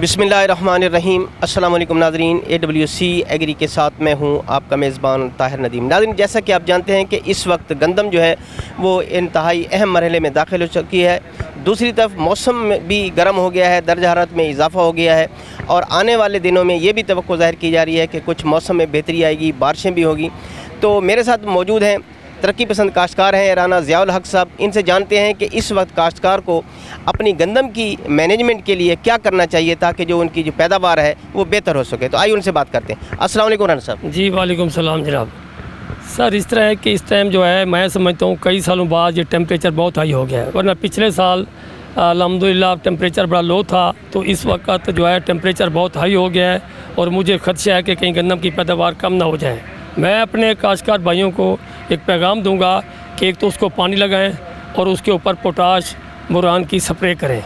बिस्मिल्लाहिर्रहमानिर्रहीम। अस्सलाम वालेकुम नाज़रीन, AWC एग्री के साथ मैं हूं आपका मेज़बान ताहिर नदीम। नाज़रीन, जैसा कि आप जानते हैं कि इस वक्त गंदम जो है वो इंतहाई अहम मरहले में दाखिल हो चुकी है। दूसरी तरफ मौसम भी गर्म हो गया है, दर्जा हरारत में इजाफ़ा हो गया है और आने वाले दिनों में ये भी तवक्को ज़ाहिर की जा रही है कि कुछ मौसम में बेहतरी आएगी, बारिशें भी होगी। तो मेरे साथ मौजूद हैं तरक्की पसंद काश्तकार हैं राना ज़ियाउल हक साहब। इनसे जानते हैं कि इस वक्त काश्तकार को अपनी गंदम की मैनेजमेंट के लिए क्या करना चाहिए ताकि जो उनकी जो पैदावार है वो बेहतर हो सके। तो आइए उनसे बात करते हैं। अस्सलाम वालेकुम राना साहब। जी वालेकुम सलाम जनाब। सर, इस तरह है कि इस टाइम जो है मैं समझता हूँ कई सालों बाद ये टेम्परेचर बहुत हाई हो गया है, वरना पिछले साल अल्हम्दुलिल्लाह टेम्परेचर बड़ा लो था। तो इस वक्त जो है टेम्परेचर बहुत हाई हो गया है और मुझे खदशा है कि कहीं गंदम की पैदावार कम ना हो जाए। मैं अपने काश्तकार भाइयों को एक पैगाम दूंगा कि एक तो उसको पानी लगाएं और उसके ऊपर पोटाश बोरान की स्प्रे करें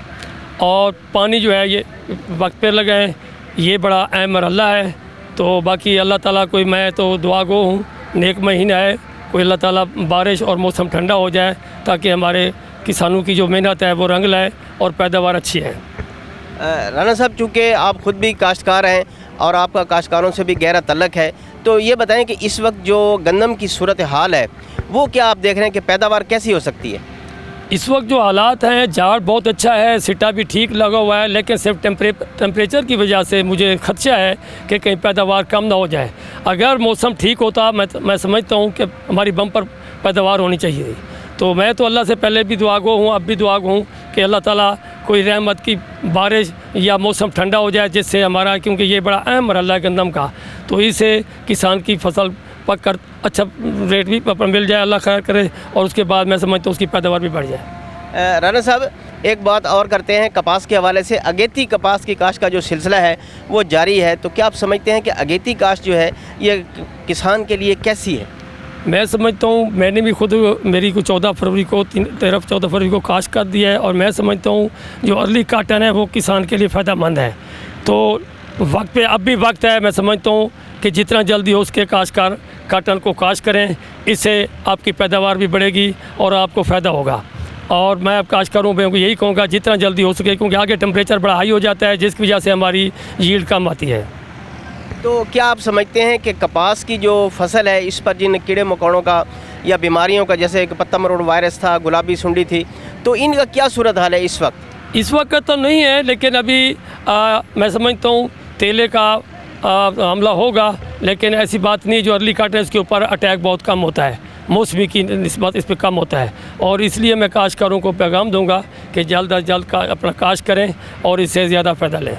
और पानी जो है ये वक्त पे लगाएं। ये बड़ा अहम मरहला है। तो बाकी अल्लाह ताला कोई, मैं तो दुआ गो हूँ, नेक महीना है, कोई अल्लाह ताला बारिश और मौसम ठंडा हो जाए ताकि हमारे किसानों की जो मेहनत है वो रंग लाए और पैदावार अच्छी है। राना साहब, चूँकि आप ख़ुद भी काश्तकार हैं और आपका काश्तकारों से भी गहरा तल्लक है, तो ये बताएं कि इस वक्त जो गंदम की सूरत हाल है वो क्या आप देख रहे हैं कि पैदावार कैसी हो सकती है? इस वक्त जो हालात हैं, झाड़ बहुत अच्छा है, सिटा भी ठीक लगा हुआ है, लेकिन सिर्फ टेम्परेचर की वजह से मुझे खदशा है कि कहीं पैदावार कम ना हो जाए। अगर मौसम ठीक होता मैं समझता हूँ कि हमारी बम्पर पैदावार होनी चाहिए। तो मैं तो अल्लाह से पहले भी दुआ गो हूँ, अब भी दुआ गो हूँ कि अल्लाह ताला कोई रहमत की बारिश या मौसम ठंडा हो जाए जिससे हमारा, क्योंकि ये बड़ा अहम मरहला है गंदम का, तो इससे किसान की फसल पक कर अच्छा रेट भी मिल जाए, अल्लाह खैर करे, और उसके बाद मैं समझता हूँ उसकी पैदावार भी बढ़ जाए। राना साहब, एक बात और करते हैं कपास के हवाले से। अगेती कपास की काश्त का जो सिलसिला है वो जारी है, तो क्या आप समझते हैं कि अगेती काश्त जो है ये किसान के लिए कैसी है? मैं समझता हूँ, मैंने भी खुद, मेरी को 14 फरवरी को 14 फरवरी को काश्त कर दिया है और मैं समझता हूँ जो अर्ली काटन है वो किसान के लिए फ़ायदेमंद है। तो वक्त पे अब भी वक्त है। मैं समझता हूँ कि जितना जल्दी हो उसके काश्तकार काटन को काश्त करें, इससे आपकी पैदावार भी बढ़ेगी और आपको फ़ायदा होगा। और मैं अब काश्तकारों को यही कहूँगा जितना जल्दी हो सके, क्योंकि आगे टेम्परेचर बड़ा हाई हो जाता है जिसकी वजह से हमारी यील्ड कम आती है। तो क्या आप समझते हैं कि कपास की जो फसल है इस पर जिन कीड़े मकोड़ों का या बीमारियों का, जैसे एक पत्ता मरोड़ वायरस था, गुलाबी सुंडी थी, तो इनका क्या सूरत हाल है इस वक्त? इस वक्त तो नहीं है, लेकिन अभी मैं समझता हूँ तेले का हमला होगा, लेकिन ऐसी बात नहीं। जो अर्ली काटन है इसके ऊपर अटैक बहुत कम होता है, मौसमी की निस्बत इस पर कम होता है, और इसलिए मैं काश्तकारों को पैगाम दूंगा कि जल्द अज जल्द अपना काश्त करें और इससे ज़्यादा फ़ायदा लें।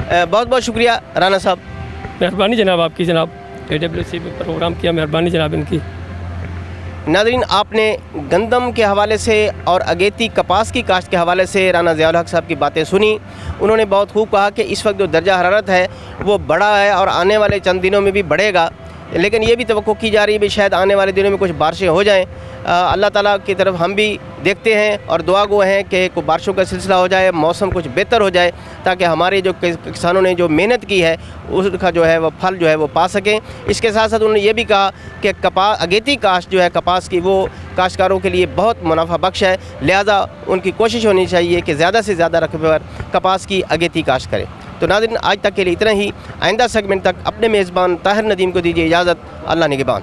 बहुत बहुत शुक्रिया राना साहब। मेहरबानी जनाब आपकी, जनाब AWC में प्रोग्राम किया, मेहरबानी जनाब इनकी। नाज़रीन, आपने गंदम के हवाले से और अगेती कपास की काश्त के हवाले से राना ज़ियाउल हक साहब की बातें सुनी। उन्होंने बहुत खूब कहा कि इस वक्त जो दर्जा हरारत है वो बढ़ा है और आने वाले चंद दिनों में भी बढ़ेगा, लेकिन ये भी तवक्को की जा रही है भी शायद आने वाले दिनों में कुछ बारिशें हो जाएं। अल्लाह ताला की तरफ हम भी देखते हैं और दुआ गो हैं कि कुछ बारिशों का सिलसिला हो जाए, मौसम कुछ बेहतर हो जाए, ताकि हमारे जो किसानों ने जो मेहनत की है उसका जो है वो फल जो है वो पा सकें। इसके साथ साथ उन्होंने ये भी कहा कि अगेती काश्त जो है कपास की, वो काश्तकारों के लिए बहुत मुनाफा बख्श है, लिहाजा उनकी कोशिश होनी चाहिए कि ज़्यादा से ज़्यादा रकबे पर कपास की अगेती काश्त करें। तो नाज़रीन, आज तक के लिए इतना ही। आइंदा सेगमेंट तक अपने मेज़बान ताहिर नदीम को दीजिए इजाज़त। अल्लाह निगहबान।